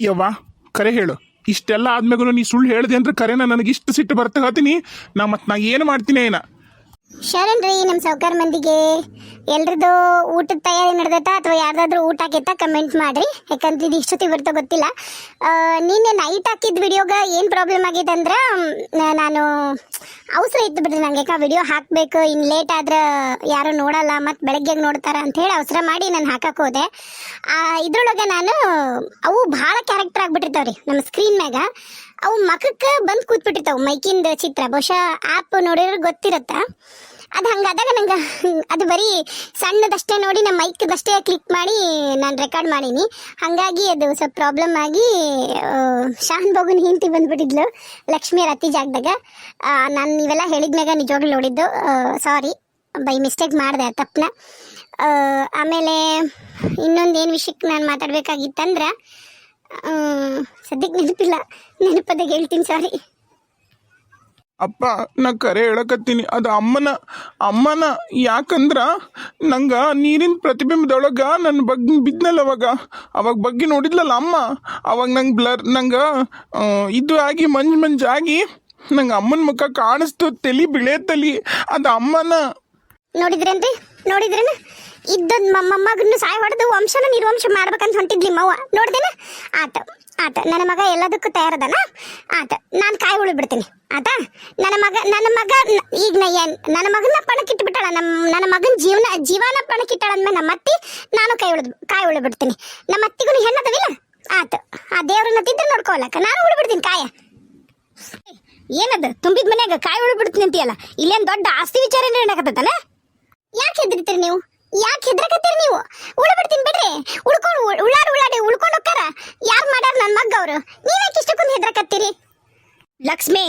ಯವ್ವ ಕರೆ ಹೇಳು. ಇಷ್ಟೆಲ್ಲ ಆದ್ಮೇಗೂ ನೀ ಸುಳ್ಳು ಹೇಳಿದೆ ಅಂದ್ರೆ ಕರೆನ ನನಗೆ ಇಷ್ಟು ಸಿಟ್ಟು ಬರ್ತಾ ಹತ್ತೀನಿ. ನಾ ಏನು ಮಾಡ್ತೀನಿ ಏನ. ಶರಣ್ ರೀ, ನಮ್ಮ ಸಾವುಕಾರ ಮಂದಿಗೆ ಎಲ್ರದ್ದು ಊಟದ ತಯಾರಿ ನಡೆದೈತಾ ಅಥವಾ ಯಾರ್ದಾದ್ರೂ ಊಟ ಆಗೈತಾ ಕಮೆಂಟ್ ಮಾಡ್ರಿ. ಯಾಕಂದ್ರೆ ಇದು ಇಷ್ಟೊತ್ತಿಗೆ ಬರ್ತಾ ಗೊತ್ತಿಲ್ಲ. ನಿನ್ನೆ ನೈಟ್ ಹಾಕಿದ ವಿಡಿಯೋಗ ಏನು ಪ್ರಾಬ್ಲಮ್ ಆಗಿದೆ ಅಂದ್ರೆ ನಾನು ಅವಸರ ಇತ್ತು ಬಿಡ್ರಿ ನಂಗೆ. ಯಾಕೆ ವಿಡಿಯೋ ಹಾಕಬೇಕು, ಇನ್ನು ಲೇಟ್ ಆದ್ರೆ ಯಾರು ನೋಡಲ್ಲ ಮತ್ತು ಬೆಳಗ್ಗೆ ನೋಡ್ತಾರ ಅಂಥೇಳಿ ಅವಸರ ಮಾಡಿ ನಾನು ಹಾಕಕ್ಕೆ ಹೋದೆ. ಇದ್ರೊಳಗೆ ನಾನು ಅವು ಭಾಳ ಕ್ಯಾರೆಕ್ಟರ್ ಆಗ್ಬಿಟ್ಟಿರ್ತಾವ್ರಿ ನಮ್ಮ ಸ್ಕ್ರೀನ್ ಮ್ಯಾಗ. ಅವು ಮಖಕ್ಕೆ ಬಂದು ಕೂತ್ಬಿಟ್ಟಿರ್ತಾವೆ ಮೈಕಿಂದ ಚಿತ್ರ. ಬಹುಶಃ ಆ್ಯಪ್ ನೋಡಿದ್ರೆ ಗೊತ್ತಿರುತ್ತ. ಅದು ಹಂಗಾದಾಗ ನಂಗೆ ಅದು ಬರೀ ಸಣ್ಣದಷ್ಟೇ ನೋಡಿ ನಮ್ಮ ಮೈಕ್ದಷ್ಟೇ ಕ್ಲಿಕ್ ಮಾಡಿ ನಾನು ರೆಕಾರ್ಡ್ ಮಾಡೀನಿ. ಹಾಗಾಗಿ ಅದು ಸ್ವಲ್ಪ ಪ್ರಾಬ್ಲಮ್ ಆಗಿ ಶಾನ್ ಬೋಗನ್ ಹಿಂತಿ ಬಂದ್ಬಿಟ್ಟಿದ್ಲು ಲಕ್ಷ್ಮಿ ರತಿ ಜಾಗದಾಗ. ನಾನು ಇವೆಲ್ಲ ಹೇಳಿದ್ಮ್ಯಾಗ ನಿಜವಾಗ್ಲೂ ನೋಡಿದ್ದು. ಸಾರಿ, ಬೈ ಮಿಸ್ಟೇಕ್ ಮಾಡಿದೆ ತಪ್ಪನ. ಆಮೇಲೆ ಇನ್ನೊಂದು ಏನು ವಿಷಯಕ್ಕೆ ನಾನು ಮಾತಾಡ್ಬೇಕಾಗಿತ್ತಂದ್ರೆ ಸದ್ಯಕ್ಕೆ ನೆನಪದಾಗ ಹೇಳ್ತೀನಿ, ಸಾರಿ. ಅಪ್ಪ ನಾ ಕರೆ ಹೇಳಕತ್ತೀನಿ. ಅದು ಅಮ್ಮನ ಯಾಕಂದ್ರ ನಂಗೆ ನೀರಿನ ಪ್ರತಿಬಿಂಬದೊಳಗ ನನ್ನ ಬಿದ್ನಲ್ಲ ಅವಾಗ ಬಗ್ಗೆ ನೋಡಿದ್ಲಲ್ಲ ಅಮ್ಮ. ಅವಾಗ ನಂಗೆ ಇದು ಆಗಿ ಮಂಜಾಗಿ ನಂಗೆ ಅಮ್ಮನ ಮುಖ ಕಾಣಿಸ್ತು. ಬಿಳೆ ತಲಿ ಅದು ಅಮ್ಮನ. ನೋಡಿದ್ರೇನ ಇದ್ದದ್ ಮೊಮ್ಮಗನ್ನು ಸಾಯ ಹೊಡೆದು ವಂಶನ ನಿರ್ವಂಶ ಮಾಡ್ಬೇಕಂತ ಹೊಂಟಿದ್ಲಿ ಮವ್ವ. ನೋಡ್ದೇನ? ಆತ ನನ್ನ ಮಗ ಎಲ್ಲದಕ್ಕೂ ತಯಾರದನ. ಆತ ನಾನು ಕಾಯಿ ಉಳಿಬಿಡ್ತೀನಿ. ಆತ ನನ್ನ ಮಗ ಈಗ ನನ್ನ ಮಗನ ಪಣಕ್ಕಿಟ್ಬಿಟ್ಟಾಳ. ನನ್ನ ಮಗನ ಜೀವನ ಪಣಕ್ಕಿಟ್ಟಾಳ ಅಂದ್ಮೇಲೆ ನಮ್ಮ ಅತ್ತಿ ನಾನು ಕಾಯಿ ಉಳಿಬಿಡ್ತೀನಿ. ನಮ್ಮ ಅತ್ತಿಗೂ ಹೆಣ್ಣದವಿಲ್ಲ. ಆತ ಆ ದೇವ್ರನ್ನ ತಿದ್ದು ನೋಡ್ಕೊಳಕ ನಾನು ಉಳಿಬಿಡ್ತೀನಿ ಕಾಯ. ಏನದ ತುಂಬಿದ ಮನ್ಯಾಗ ಕಾಯಿ ಉಳಿಬಿಡ್ತೀನಿ ಅಂತೀಯಲ್ಲ, ಇಲ್ಲೇನು ದೊಡ್ಡ ಆಸ್ತಿ ವಿಚಾರ ಏನಾಗತ್ತಲ್ಲ? ಯಾಕೆ ಹೆದರ್ತೀರಿ ನೀವು? ಯಾಕೆ ಹೆದರಕತ್ತೀರಿ ನೀವು? ಉಳ್ಬಿಡ್ತೀನಿ ಬಿಡ್ರಿ. ಉಳ್ಳಾಡಿ ಉಳ್ಕೊಂಡು ಹೋಗ್ತಾರ. ಯಾರು ಮಾಡ್ಯಾರ ನನ್ನ ಮಗ್ಗ ಅವರು? ನೀವ್ಯಾಕೆ ಇಷ್ಟಕ್ಕೊಂದು ಹೆದರಕತ್ತೀರಿ? ಲಕ್ಷ್ಮಿ,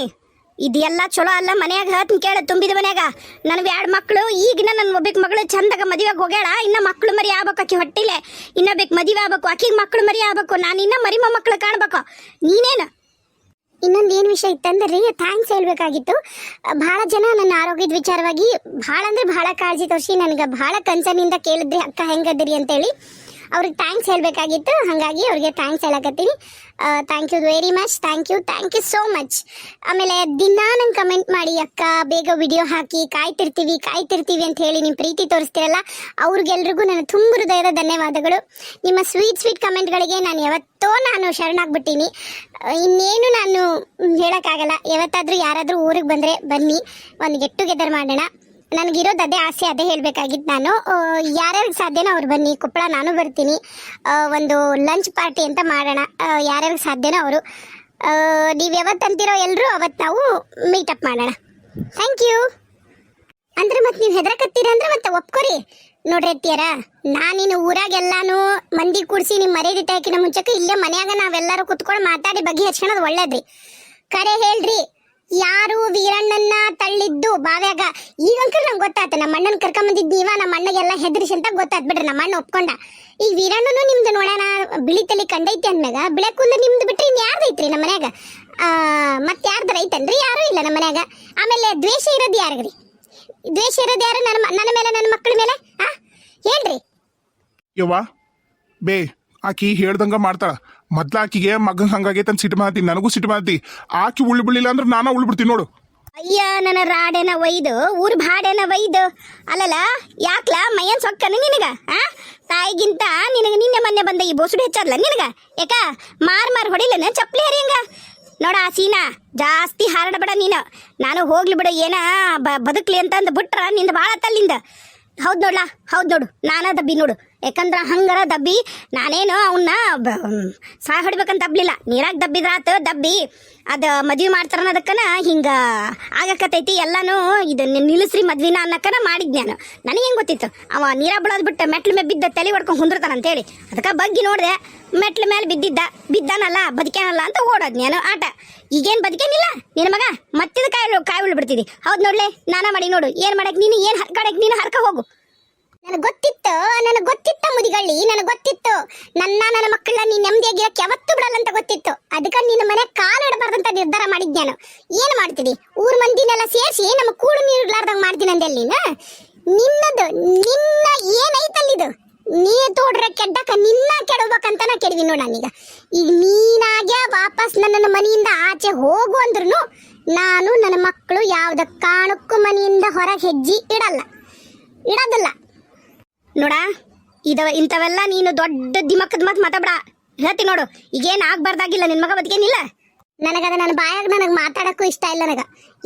ಇದೆಲ್ಲ ಚಲೋ ಅಲ್ಲ. ಮನ್ಯಾಗ ಹೇಳ್ತೀನಿ ಕೇಳ. ತುಂಬಿದ ಮನ್ಯಾಗ ನನಗೆ 2 ಮಕ್ಕಳು. ಈಗಿನ ನನ್ನ ಒಬ್ಬಕ್ಕೆ ಮಗಳು ಚಂದಾಗ ಮದುವೆಗೆ ಹೋಗ್ಯಾಳ. ಇನ್ನ ಮಕ್ಕಳು ಮರಿ ಆಗ್ಬೇಕು. ಆಕಿ ಹೊಟ್ಟಿಲೆ ಇನ್ನೊಬ್ಬಕ್ಕೆ ಮದುವೆ ಆಗ್ಬೇಕು. ಆಕಿಗೆ ಮಕ್ಕಳು ಮರಿ ಆಗ್ಬೇಕು. ನಾನು ಇನ್ನ ಮರಿ ಮೊಮ್ಮಕ್ಕಳು ಕಾಣ್ಬೇಕು. ನೀನೇನು? ಇನ್ನೊಂದು ಏನು ವಿಷಯ ಇತ್ತಂದ್ರೆ ಥ್ಯಾಂಕ್ಸ್ ಹೇಳ್ಬೇಕಾಗಿತ್ತು. ಭಾಳ ಜನ ನನ್ನ ಆರೋಗ್ಯದ ವಿಚಾರವಾಗಿ ಭಾಳ ಅಂದ್ರೆ ಭಾಳ ಕಾಳಜಿ ತೋರಿಸಿ ನನಗೆ ಭಾಳ ಕನ್ಸರ್ನಿಂದ ಕೇಳಿದ್ರಿ ಅಕ್ಕ ಹೆಂಗದಿರಿ ಅಂತೇಳಿ. ಅವ್ರಿಗೆ ಥ್ಯಾಂಕ್ಸ್ ಹೇಳಬೇಕಾಗಿತ್ತು. ಹಾಗಾಗಿ ಅವ್ರಿಗೆ ಥ್ಯಾಂಕ್ಸ್ ಹೇಳಕತ್ತೀನಿ. Thank you very much. Thank you so much. ಆಮೇಲೆ ದಿನ ನಂಗೆ ಕಮೆಂಟ್ ಮಾಡಿ ಅಕ್ಕ ಬೇಗ ವಿಡಿಯೋ ಹಾಕಿ ಕಾಯ್ತಿರ್ತೀವಿ ಅಂತ ಹೇಳಿ ನಿಮ್ಮ ಪ್ರೀತಿ ತೋರಿಸ್ತೀರಲ್ಲ, ಅವ್ರಿಗೆಲ್ರಿಗೂ ನನ್ನ ತುಂಬ ಹೃದಯದ ಧನ್ಯವಾದಗಳು. ನಿಮ್ಮ ಸ್ವೀಟ್ ಕಮೆಂಟ್ಗಳಿಗೆ ನಾನು ಶರಣಾಗ್ಬಿಟ್ಟೀನಿ. ಇನ್ನೇನು ನಾನು ಹೇಳೋಕ್ಕಾಗಲ್ಲ. ಯಾವತ್ತಾದರೂ ಯಾರಾದರೂ ಊರಿಗೆ ಬಂದರೆ ಬನ್ನಿ, ಒಂದು ಗೆಟ್ ಟುಗೆದರ್ ಮಾಡೋಣ. ನನಗಿರೋದು ಅದೇ ಆಸೆ, ಅದೇ ಹೇಳಬೇಕಾಗಿತ್ತು ನಾನು. ಯಾರ್ಯಾರಿಗೆ ಸಾಧ್ಯನೋ ಅವ್ರು ಬನ್ನಿ. ಕೊಪ್ಪಳ ನಾನು ಬರ್ತೀನಿ. ಒಂದು ಲಂಚ್ ಪಾರ್ಟಿ ಅಂತ ಮಾಡೋಣ. ಯಾರ್ಯಾರಿಗೆ ಸಾಧ್ಯನೋ ಅವರು. ನೀವು ಯಾವತ್ತು ಅಂತೀರೋ ಎಲ್ಲರೂ ಅವತ್ತು ನಾವು ಮೀಟಪ್ ಮಾಡೋಣ. Thank you. ಅಂದ್ರೆ ಮತ್ತೆ ನೀವು ಹೆದರಕತ್ತೀರ ಅಂದ್ರೆ ಮತ್ತೆ ಒಪ್ಕೊರಿ. ನೋಡ್ರಿ ಅತ್ತಿಯರ, ನಾನಿನ್ನು ಊರಾಗೆಲ್ಲಾನು ಮಂದಿ ಕೂಡಿಸಿ ನಿಮ್ಮ ಮರ್ಯಾದೆ ತೆಗಿನ ಮುಂಚೆಕ್ಕೆ ಇಲ್ಲೇ ಮನ್ಯಾಗ ನಾವೆಲ್ಲರೂ ಕುತ್ಕೊಂಡು ಮಾತಾಡಿ ಬಗೆ ಹಚ್ಕೊಳೋದು ಒಳ್ಳೇದ್ರಿ. ಕರೆ ಹೇಳ್ರಿ, ಯಾರು ವೀರಣ್ಣನ ತಳ್ಳಿದ್ದು ಬಾವ್ಯಾಗ ಈಗಂಕರ್ ನಂಗೆ ಗೊತ್ತಾಯ್ತು. ನಮ್ಮ ಅಣ್ಣನ ಕರ್ಕೊಂಬಂದಿದ್ದು ನೀವ. ನಮ್ಮ ಅಣ್ಣಗೆಲ್ಲ ಹೆದರಿಸಿ ಅಂತ ಗೊತ್ತಾಯ್ತು ಬಿಡ್ರಿ. ನಮ್ಮ ಅಣ್ಣ ಒಪ್ಕೊಂಡ. ಈಗ ವೀರಣ್ಣನು ನಿಮ್ದು ನೋಡೋಣ ಬಿಳಿ ತಲೆ ಕಂಡೈತಿ ಅಂದ್ಮ್ಯಾಗ ಬಿಳೆ ಕೂದಲು ನಿಮ್ದು ಬಿಟ್ರಿ ಇನ್ನು ಯಾರ್ದೈತ್ರಿ ನಮ್ಮ ಮನ್ಯಾಗ? ಮತ್ತೆ ಯಾರ್ದಾರ ಐತನ್ರಿ? ಯಾರೂ ಇಲ್ಲ ನಮ್ಮ ಮನ್ಯಾಗ. ಆಮೇಲೆ ದ್ವೇಷ ಇರೋದು ಯಾರಿಗ್ರಿ? ದ್ವೇಷ ಇರೋದು ಯಾರು? ನನ್ನ ಮೇಲೆ, ನನ್ನ ಮಕ್ಕಳ ಮೇಲೆ. ಹೇಳ್ರಿ ಯವ್ವ ಬೇ. ಆಕಿ ಹೇಳ್ದಂಗ ಮಾಡ್ತಾಳ. ಮೊದ್ಲ ಆಕಿಗೆ ಮಗನ್ ಹಂಗಾಗೈತೆ ಅಂತ ಸಿಟ್ಟು ಮಾಡ್ತೀನಿ. ನನಗೂ ಸಿಟ್ಟು ಮಾಡ್ತಿ. ಆಕಿ ಉಳ್ಬಿಡ್ಲಿಲ್ಲ ಅಂದ್ರೆ ನಾನಾ ಉಳ್ಬಿಡ್ತೀನಿ ನೋಡು. ಅಯ್ಯ, ನನ್ನ ರಾಡೇನ ಒಯ್ದು ಊರ್ ಭಾಡೇನ ಒಯ್ದು ಅಲ್ಲಲ್ಲ ಯಾಕ್ಲ ಮೈಯನ್ ಸೊಕ್ಕನ ನಿನಗ? ತಾಯಿಗಿಂತ ನಿನಗ ನಿನ್ನೆ ಮೊನ್ನೆ ಬಂದ ಈ ಬೋಸುಡು ಹೆಚ್ಚಲ್ಲ ನಿನಗ? ಯಾಕ ಮಾರ್ ಹೊಡಿಲನ ಚಪ್ಲಿ ಹರಿಯಂಗ? ನೋಡ ಆ ಸೀನಾ ಜಾಸ್ತಿ ಹಾರಡಬೇಡ ನೀನು. ನಾನು ಹೋಗ್ಲಿ ಬಿಡು, ಏನ ಬದುಕ್ಲಿ ಅಂತಂದು ಬಿಟ್ರ ನಿಂದ ಭಾಳ ತಲ್ಲಿಂದ. ಹೌದು ನೋಡು, ನಾನ ದಬ್ಬಿ ನೋಡು. ಯಾಕಂದ್ರ ಹಂಗಾರ ದಬ್ಬಿ ನಾನೇನು ಅವನ್ನ ಸಾಯ ಹೊಡಿಬೇಕಂತ ದಬ್ಲಿಲ್ಲ. ನೀರಾಗ ದಬ್ಬಿದ್ರಾತ ದಬ್ಬಿ ಅದು ಮದ್ವೆ ಮಾಡ್ತಾರ ಅನ್ನೋದಕ್ಕನ ಹಿಂಗ ಆಗಕತ್ತೈತಿ. ಎಲ್ಲಾನು ಇದನ್ನ ನಿಲ್ಲಿಸ್ರಿ ಮದ್ವಿನ ಅನ್ನಕ್ಕನ ಮಾಡಿದ್ ನಾನು. ನನಗೆ ಹೆಂಗೆ ಗೊತ್ತಿತ್ತು ಅವ ನೀರ ಬಿಡೋದು ಬಿಟ್ಟು ಮೆಟ್ಲ ಮೇಲೆ ಬಿದ್ದ ತಲೆ ಹೊಡ್ಕೊಂಡು ಕುಂದಿರ್ತಾನ ಅಂತೇಳಿ. ಅದಕ್ಕೆ ಬಗ್ಗಿ ನೋಡಿದೆ, ಮೆಟ್ಲ ಮೇಲೆ ಬಿದ್ದಾನಲ್ಲ ಬದುಕ್ಯಾನಲ್ಲ ಅಂತ ಓಡೋದ್ ನಾನು ಆಟ. ಈಗೇನು ಬದುಕೇನಿಲ್ಲ ನಿನ್ನ ಮಗ. ಮತ್ತಿದ ಕಾಯಿ ಉಳ್ಬಿಡ್ತಿದ್ದಿ. ಹೌದು ನೋಡ್ಲೆ, ನಾನ ಮಾಡಿ ನೋಡು. ಏನು ಮಾಡಕ್ ನೀನು, ಏನು ಹರ್ಕಡಕ್ ನೀನು ಹರ್ಕ ಹೋಗು. ನನಗೆ ಗೊತ್ತಿತ್ತು ಮುದಿಗಳ್ಳಿ. ನನಗೆ ಗೊತ್ತಿತ್ತು ನನ್ನ ಮಕ್ಕಳನ್ನ ನೀನು ನೆಮ್ಮದಿಯಾಗಿರಕ್ಕೆ ಯಾವತ್ತೂ ಬಿಡಲ್ಲ ಅಂತ ಗೊತ್ತಿತ್ತು. ಅದಕ್ಕೆ ನಿನ್ನ ಮನೆ ಕಾಲು ಇಡಬಾರ್ದಂತ ನಿರ್ಧಾರ ಮಾಡಿದ್ದೆ ನಾನು. ಏನು ಮಾಡ್ತೀನಿ, ಊರ್ ಮಂದಿನೆಲ್ಲ ಸೇರಿಸಿ ನಮ್ಮ ಕೂಡು ನೀರು ಇರ್ಲಾರ್ದಂಗೆ ಮಾಡ್ತೀನಿ ಅಂದೆ. ನಿನ್ನ ಏನೈತಲ್ಲಿದು ನೀ ತೋಡ್ರ ಕೆಡ್ಡಕ ನಿನ್ನ ಕೆಡಬೇಕಂತ ನಾ ಕೆಡವಿ ನೋಡ ನಾನೀಗ. ಈಗ ನೀನಾಗೆ ವಾಪಸ್ ನನ್ನ ಮನೆಯಿಂದ ಆಚೆ ಹೋಗು ಅಂದ್ರೂ ನಾನು ನನ್ನ ಮಕ್ಕಳು ಯಾವ್ದ ಕಾರಣಕ್ಕೂ ಮನೆಯಿಂದ ಹೊರಗೆ ಹೆಜ್ಜೆ ಇಡೋದಿಲ್ಲ ನೋಡ. ಇಂಥವೆಲ್ಲ ನೀನು ದೊಡ್ಡ ದಿಮಕ್ಕದ ಮಾತು ಮಾತಾಡ ಹೇಳ್ತಿ ನೋಡು. ಈಗೇನು ಆಗ್ಬಾರ್ದಾಗಿಲ್ಲ, ನಿನ್ ಮಗ ಬದುಕೇನಿಲ್ಲ. ನನಗದ ನನ್ನ ಬಾಯಾಗ ನನಗೆ ಮಾತಾಡಕ್ಕೂ ಇಷ್ಟ ಇಲ್ಲ. ನನಗ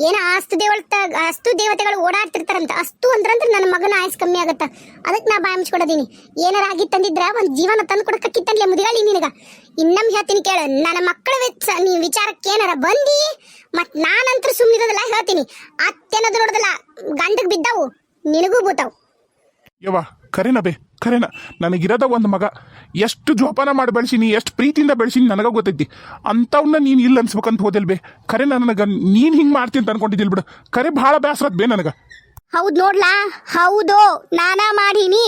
ಏನೋ ಅಸ್ತು ದೇವತೆಗಳು ಓಡಾಡ್ತಿರ್ತಾರಂತ. ಅಸ್ತು ಅಂದ್ರಂದ್ರೆ ನನ್ನ ಮಗನ ಆಯಸ್ ಕಮ್ಮಿ ಆಗತ್ತ. ಅದಕ್ಕೆ ನಾ ಬಾಯ ಮುಚ್ಕೊಡೋದೀನಿ. ಏನಾರ ಆಗಿತ್ತಂದಿದ್ರ ಒಂದು ಜೀವನ ತಂದು ಕೊಡಕ್ಕಿತ್ತಂದ್ಲೆ ಮುದಿಗಾಳಿ ನಿನಗ. ಇನ್ನೊಮ್ಮೆ ಹೇಳ್ತೀನಿ ಕೇಳ, ನನ್ನ ಮಕ್ಕಳ ನೀ ವಿಚಾರಕ್ಕೆ ಏನಾರ ಬಂದಿ ಮತ್ ನಾನಂತೂ ಸುಮ್ಮನಿರೋದಿಲ್ಲ. ಹೇಳ್ತೀನಿ, ಅತ್ತೆನದು ನೋಡೋದಿಲ್ಲ, ಗಂಡಗ್ ಬಿದ್ದಾವು ನಿನಗೂ ಬೂತಾವು. ಯವ್ವ ಖರೇನ ಬೇ, ಖರೇನ ನನಗಿರೋದ ಒಂದು ಮಗ. ಎಷ್ಟು ಜೋಪಾನ ಮಾಡಿ ಬೆಳೆಸೀನಿ, ಎಷ್ಟು ಪ್ರೀತಿಯಿಂದ ಬೆಳೆಸೀನಿ ನನಗ ಗೊತ್ತೈತಿ. ಅಂಥವನ್ನ ನೀನು ಇಲ್ಲ ಅನ್ಸ್ಬೇಕಂತ ಹೋದಿಲ್ ಬೇ. ಖರೆ ನನಗೆ ನೀನು ಹಿಂಗೆ ಮಾಡ್ತೀನಿ ಅಂತ ಅನ್ಕೊಂಡಿದ್ದಿಲ್ ಬಿಡು. ಖರೆ ಭಾಳ ಬೇಸರದ್ ಬೇ ನನಗೆ. ಹೌದು ನೋಡ್ಲಾ, ಹೌದು ನಾನಾ ಮಾಡೀನಿ.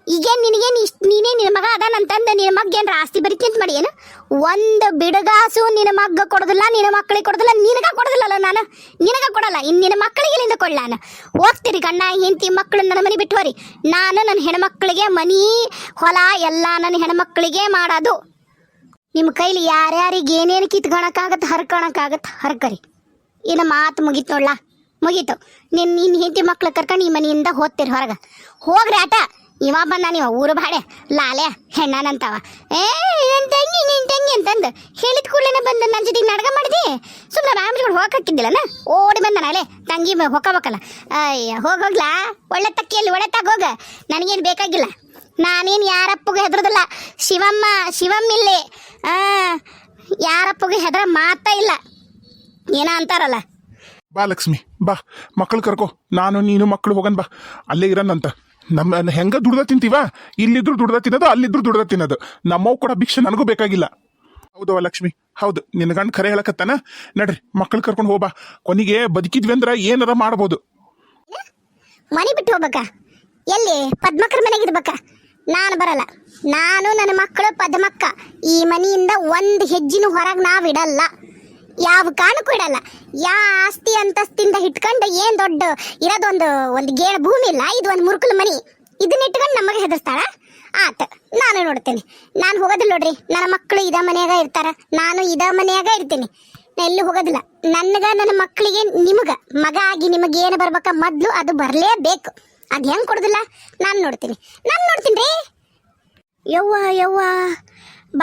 ಈಗೇನು ನಿನಗೇನು ನೀನೇ ನಿನ್ನ ಮಗ ಅದಾನಂತಂದು ನಿನ್ನ ಮಗ ಏನ್ರ ಆಸ್ತಿ ಬರೀತಿ ಅಂತ ಮಾಡಿ ಏನು? ಒಂದು ಬಿಡುಗಾಸು ನಿನ್ನ ಮಗ ಕೊಡೋದಿಲ್ಲ, ನಿನ್ನ ಮಕ್ಕಳಿಗೆ ಕೊಡೋದಿಲ್ಲ, ನಿನಗ ಕೊಡೋದಿಲ್ಲಲ್ಲ ನಾನು. ನಿನಗ ಕೊಡಲ್ಲ, ಇನ್ನು ನಿನ್ನ ಮಕ್ಕಳಿಗೆ ಇಲ್ಲಿಂದ ಕೊಡ್ಲ ನಾನು. ಹೋಗ್ತೀರಿ ಗಂಡ ಹೆಂಡತಿ ಮಕ್ಕಳು ನನ್ನ ಮನೆ ಬಿಟ್ಟು ಹೋರಿ. ನಾನು ನನ್ನ ಹೆಣ್ಮಕ್ಳಿಗೆ ಮನಿ ಹೊಲ ಎಲ್ಲ ನನ್ನ ಹೆಣ್ಮಕ್ಳಿಗೆ ಮಾಡೋದು. ನಿಮ್ಮ ಕೈಲಿ ಯಾರ್ಯಾರಿಗೆ ಏನೇನು ಕಿತ್ಕೊಳಕ್ಕಾಗತ್ತೆ ಹರ್ಕರಿ. ಇನ್ನು ಮಾತು ಮುಗೀತು ನೋಡ್ಲಾ, ಮುಗೀತು. ನಿನ್ನ ಹೆಂಡತಿ ಮಕ್ಳು ಕರ್ಕೊಂಡು ಈ ಮನೆಯಿಂದ ಹೋಗ್ತೀರಿ ಹೊರಗೆ. ಹೋಗ್ರಿ ಆಟ. ಇವ ಬಂದ ನೀವು ಊರು ಬಾಡೆ ಲಾಲೆ ಹೆಣ್ಣನಂತವ. ನಿನ್ ತಂಗಿ ಅಂತಂದು ಹೇಳಿದ ಕೂಡಲೇ ಬಂದು ನನ್ನ ಜೊತೆಗೆ ನಾಟಕ ಮಾಡಿದಿ. ಸುಮ್ಮನೆ ರಾಮಜಿಗಳು ಹೋಗಕ್ಕಿದ್ದಿಲ್ಲನ, ಓಡಿ ಬಂದ ನಾಳೆ ತಂಗಿ ಹೊಕ್ಕಬೇಕಲ್ಲ. ಅಯ್ಯ ಹೋಗ್ಲಾ, ಒಳ್ಳೆ ತಕ್ಕಿಯಲ್ಲಿ ಒಳ್ಳೆ ತಗ ಹೋಗ. ನನಗೇನು ಬೇಕಾಗಿಲ್ಲ. ನಾನೇನು ಯಾರಪ್ಪಗೂ ಹೆದರೋದಿಲ್ಲ. ಶಿವಮ್ಮಿಲ್ಲಿ ಯಾರಪ್ಪಗೂ ಹೆದರ ಮಾತಾ ಇಲ್ಲ. ಏನ ಅಂತಾರಲ್ಲ. ಬಾ ಲಕ್ಷ್ಮಿ ಬಾ, ಮಕ್ಕಳು ಕರ್ಕೋ. ನಾನು ನೀನು ಮಕ್ಕಳು ಹೋಗನ್ ಬಾ. ಅಲ್ಲೇ ಇರೋಣಂತ. ನಮ್ಮ ಹೆಂಗ ದುಡ್ದ ತಿಂತೀವ, ಇಲ್ಲಿದ್ರು ದುಡ್ದ ತಿನ್ನೋದು, ಅಲ್ಲಿದ್ರು ದುಡ್ದ ತಿನ್ನೋದು. ನಮ್ಮವ್ ಕೂಡ ಭಿಕ್ಷೆ ನನಗೂ ಬೇಕಾಗಿಲ್ಲ. ಹೌದವ ಲಕ್ಷ್ಮಿ, ಹೌದು. ನಿನ್ನ ಗಂಡ ಖರೆ ಹೇಳಕತ್ತಾನ. ನಡ್ರಿ ಮಕ್ಕಳು ಕರ್ಕೊಂಡು ಹೋಗ್ಬಾ. ಕೊನೆಗೆ ಬದುಕಿದ್ವಿ ಅಂದ್ರ ಏನಾರ ಮಾಡ್ಬೋದು. ಮನೆ ಬಿಟ್ಟು ಹೋಗ್ಬೇಕಾ? ಎಲ್ಲಿ ಪದ್ಮಕ್ಕರ ಮನೆಗಿರ್ಬೇಕಾ? ನಾನು ಬರಲ್ಲ. ನಾನು ನನ್ನ ಮಕ್ಕಳು ಪದ್ಮಕ್ಕ ಈ ಮನೆಯಿಂದ ಒಂದು ಹೆಜ್ಜಿನೂ ಹೊರಗೆ ನಾವು ಇಡಲ್ಲ. ಯಾವ ಕಾರಣಕ್ಕೂ ಇಡಲ್ಲ. ಆಸ್ತಿ ಅಂತಸ್ತಿಂದ ಇಟ್ಕೊಂಡು ಏನ್ ದೊಡ್ಡ ಇರೋದೊಂದು ಗೇಳ ಭೂಮಿ ಇಲ್ಲ. ಇದು ಒಂದು ಮುರುಕುಲ ಮನಿ. ಇದನ್ನ ಇಟ್ಕೊಂಡು ನಮಗೆ ಹೆದರ್ಸ್ತಾಳ. ಆತ ನಾನು ನೋಡ್ತೇನೆ. ನಾನು ಹೋಗೋದಿಲ್ಲ ನೋಡ್ರಿ. ನನ್ನ ಮಕ್ಕಳು ಇದ ಮನೆಯಾಗ ಇರ್ತಾರ, ನಾನು ಇದ ಮನೆಯಾಗ ಇರ್ತೀನಿ. ನಾ ಎಲ್ಲೂ ಹೋಗೋದಿಲ್ಲ. ನನ್ನ ಮಕ್ಕಳಿಗೆ ನಿಮಗ ಮಗ ಆಗಿ ನಿಮಗೆ ಏನು ಬರ್ಬೇಕ ಮೊದ್ಲು ಅದು ಬರಲೇಬೇಕು. ಅದು ಹೆಂಗ್ ಕೊಡುದಿಲ್ಲ ನಾನು ನೋಡ್ತೀನಿ ರೀ. ಯವ್ವ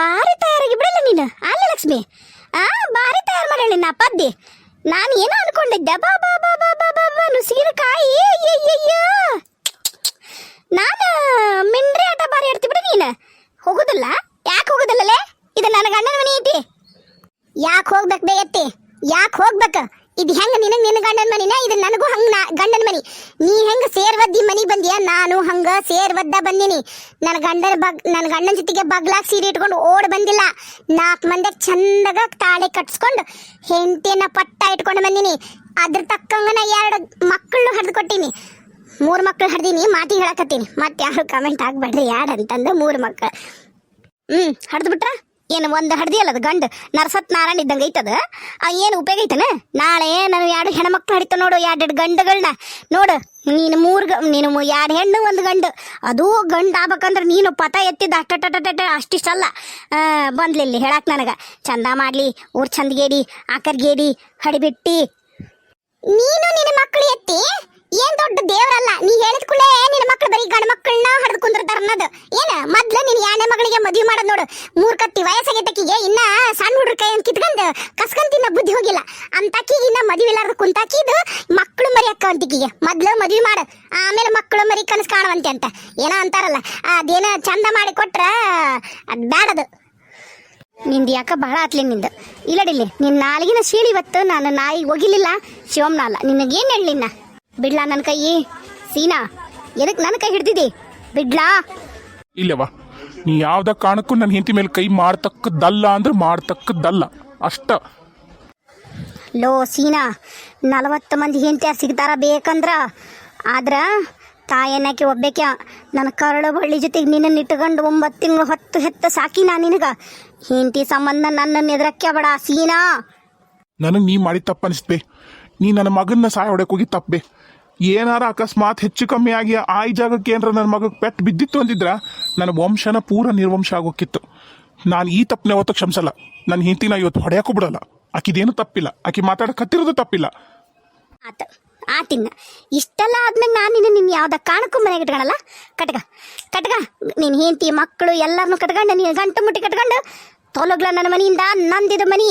ಬಾರಿ ತಯಾರಾಗಿ ಬಿಡಲ್ಲ ನೀನು. ಅಲ್ಲ ಲಕ್ಷ್ಮಿ, ಬಾರಿ ತಯಾರು ಮಾಡಲಿ ನಾ ಪದ್ದಿ. ನಾನು ಏನೋ ಅನ್ಕೊಂಡಿದ್ದೆ. ಬಾ ನುಸಿಗಿನಕಾಯಿ. ನಾನು ಮಿಂಡ್ರಿ ಆಟ ಬಾರಿ ಆಡ್ತಿ ಬಿಡು. ನೀನು ಹೋಗುದಿಲ್ಲ. ಯಾಕೆ ಹೋಗುದಿಲ್ಲಲೇ? ಇದು ನನ್ನ ಗಂಡನ ಮನೆ ಐತಿ. ಯಾಕೆ ಹೋಗ್ಬೇಕು ಬೇಯತ್ತಿ? ಯಾಕೆ ಹೋಗ್ಬೇಕು? ಇದು ಹೆಂಗ ನಿನ್ನ ಗಂಡನ ಮನಿನ? ಇದು ನನಗೂ ಹಂಗ ಗಂಡನ ಮನಿ. ನೀ ಹೆಂಗ ಸೇರ್ವದ್ದಿ ಮನಿ ಬಂದಿಯ, ನಾನು ಹಂಗ ಸೇರ್ವದ್ದ ಬಂದಿನಿ. ನನ್ನ ಗಂಡನ ಜೊತೆಗೆ ಬಗ್ಲಾಕ್ ಸೀರೆ ಇಟ್ಕೊಂಡು ಓಡ್ ಬಂದಿಲ್ಲ. 4 ಮಂದಿ ಚಂದಾಗ ತಾಳಿ ಕಟ್ಸ್ಕೊಂಡು ಹೆಂಡತಿಯನ್ನ ಪಟ್ಟ ಇಟ್ಕೊಂಡು ಬಂದಿನಿ. ಅದ್ರ ತಕ್ಕಂಗ ನಾ 2 ಮಕ್ಕಳು ಹಡ್ದು ಕೊಟ್ಟಿನಿ. 3 ಮಕ್ಕಳು ಹಡ್ದೀನಿ. ಮಾತಿಗೆ ಹೇಳಕತ್ತೀನಿ, ಮತ್ತೆ ಯಾರು ಕಮೆಂಟ್ ಆಗ್ಬೇಡ್ರಿ ಯಾರಂತಂದು. 3 ಮಕ್ಕಳು ಹಡ್ದು ಬಿಟ್ರ ಏನು? ಒಂದು ಹಡ್ದಿ ಅಲ್ಲ ಅದು ಗಂಡು ನರಸತ್ ನಾರಾಯಣ ಇದ್ದಂಗೆ ಐತದ. ಏನು ಉಪಯೋಗ ಐತನ? ನಾಳೆ ನಾನು 2 ಹೆಣ್ಮಕ್ಳು ಹಡಿತ ನೋಡು, 2 ಗಂಡುಗಳನ್ನ ನೋಡು. ನೀನು 2 ಹೆಣ್ಣು 1 ಗಂಡು. ಅದು ಗಂಡು ಆಗ್ಬೇಕಂದ್ರೆ ನೀನು ಪತ ಎತ್ತಿದ್ದ ಅಷ್ಟಿಷ್ಟಲ್ಲ. ಬಂದ್ಲಿಲ್ಲಿ ಹೇಳಕ್ ನನಗೆ ಚಂದ ಮಾಡ್ಲಿ, ಊರ್ ಚಂದಗೇಡಿ ಆಕರ್ಗೇಡಿ ಹಡಿಬಿಟ್ಟಿ. ನೀನು ನಿನ್ನ ಮಕ್ಕಳು ಎತ್ತಿ ಏನ್ ದೊಡ್ಡ ದೇವರಲ್ಲ. ನೀ ಹೇಳಿದ ಕೂಡಲೇ ನಿನ್ನ ಮಕ್ಕಳು ಬರೀ ಗಂಡು ಮಕ್ಕಳನ್ನ ಹಡ್ದು ಕುಂದಿರ್ತಾರ ಅನ್ನೋದು ಏನ? ಮೊದ್ಲು ನೀನ್ 2ನೇ ಮಗಳಿಗೆ ಮದುವೆ ಮಾಡೋದು ನೋಡು. 3 ಕತ್ತಿ ವಯಸ್ಸಾಗೈತಕ್ಕಿಗೆ ಇನ್ನ ಸಣ್ಣ ಹುಡ್ರ ಕೈ ಕಿತ್ಕೊಂಡು ಕಸ್ಕಂತಿನ್ನ ಬುದ್ಧಿ ಹೋಗಿಲ್ಲ. ಅಂತಕ್ಕಿಗೆ ಇನ್ನ ಮದುವೆ ಇಲ್ಲಾರ್ದು ಕುಂತಾಕಿದು ಮಕ್ಕಳು ಮರಿ ಅಕ್ಕವಂತಿಕಿಗೆ ಮೊದ್ಲು ಮದುವೆ ಮಾಡು, ಆಮೇಲೆ ಮಕ್ಕಳು ಮರಿ ಕನಸು ಕಾಣುವಂತೆ ಅಂತ ಏನೋ ಅಂತಾರಲ್ಲ. ಅದೇನೋ ಚಂದ ಮಾಡಿ ಕೊಟ್ರ ಅದ್ ಬ್ಯಾಡದು. ನಿಂದು ಯಾಕ ಬಹಳ ಆತ್ಲಿ ನಿಂದು. ಇಲ್ಲಡಿಲ್ಲಿ ನಿನ್ನ ನಾಲಿಗಿನ ಸೀಳಿ ಇವತ್ತು ನಾನು ನಾಯಿ ಹೋಗಿಲಿಲ್ಲ. ಶಿವಮ್ನ ಅಲ್ಲ, ನಿನಗೇನು ಹೇಳಲಿನ್ನ? ಬಿಡ್ಲಾ ನನ್ನ ಕೈ? ಸೀನಾ ಎದಕ್ಕೆ ನನ್ನ ಕೈ ಹಿಡ್ದಿದ್ದಿ? ಬಿಡ್ಲಾ? ಇಲ್ಲವಾ, ನೀ ಯಾವ್ದ ಕಾರಣಕ್ಕೂ ನನ್ನ ಹೆಂಡತಿ ಮೇಲೆ ಕೈ ಮಾಡ್ತಕ್ಕದ್ದಲ್ಲ ಅಂದ್ರೆ ಮಾಡ್ತಕ್ಕದ್ದಲ್ಲ ಅಷ್ಟ. ಲೋ ಸೀನಾ, 40 ಮಂದಿ ಹೆಂಡತಿಯಾರು ಸಿಗ್ತಾರ ಬೇಕಂದ್ರ. ಆದ್ರ ತಾಯನ್ನಕ್ಕೆ ಒಬ್ಬೇಕ. ನನ್ನ ಕರಳು ಬಳ್ಳಿ ಜೊತೆಗೆ ನಿನ್ನನ್ನು ಇಟ್ಕೊಂಡು 9 ತಿಂಗಳು 10 ಹೆತ್ತ ಸಾಕಿ ನಾ ನಿನಗ. ಹೆಂಡತಿ ಸಂಬಂಧ ನನ್ನನ್ನು ಎದುರಕ್ಕೆ ಬೇಡ ಸೀನಾ. ನನಗೆ ನೀ ಮಾಡಿ ತಪ್ಪು ಅನಿಸ್ಬೇ. ನೀ ನನ್ನ ಮಗನ್ನ ಸಹಾಯ ಹೊಡಕ್ಕೆ ಹೋಗಿ ತಪ್ಪಬೇ. ಏನಾರ ಅಕಸ್ಮಾತ್ ಹೆಚ್ಚು ಕಮ್ಮಿ ಆಗಿ ಆ ಈ ಜಾಗಕ್ಕೆ ಏನಾರ ನನ್ನ ಮಗಕ್ಕೆ ಪೆಟ್ಟು ಬಿದ್ದಿತ್ತು ಅಂದಿದ್ರ ನನ್ನ ವಂಶನ ಪೂರ ನಿರ್ವಂಶ ಆಗೋಕ್ಕಿತ್ತು. ನಾನು ಈ ತಪ್ಪನ್ನ ಯಾವತ್ತೂ ಕ್ಷಮಿಸಲ್ಲ. ನನ್ನ ಹೆಂಡತಿನ ಇವತ್ತು ಹೊಡೆಯೋಕ್ಕೂ ಬಿಡಲ್ಲ. ಆಕಿದೇನು ತಪ್ಪಿಲ್ಲ, ಆಕಿ ಮಾತಾಡಕತ್ತಿರೋದು ತಪ್ಪಿಲ್ಲ. ಆತಿನ್ನ ಇಷ್ಟೆಲ್ಲ ಆದ್ಮೇಲೆ ನಾನು ನಿನ್ನ ಯಾವ್ದ ಕಾಣಕ್ಕೂ ಮನೆಗೆ ಇಟ್ಕೊಳಲ್ಲ. ಕಟ್ಗ ನಿನ್ನ ಹೆಂಡತಿ ಮಕ್ಕಳು ಎಲ್ಲರನ್ನೂ ಕಟ್ಕೊಂಡು ನೀನು ಗಂಟು ಮುಟ್ಟಿ ಕಟ್ಕೊಂಡು ತೊಲಗ್ಲ ನನ್ನ ಮನೆಯಿಂದ ನಂದಿದ ಮನಿ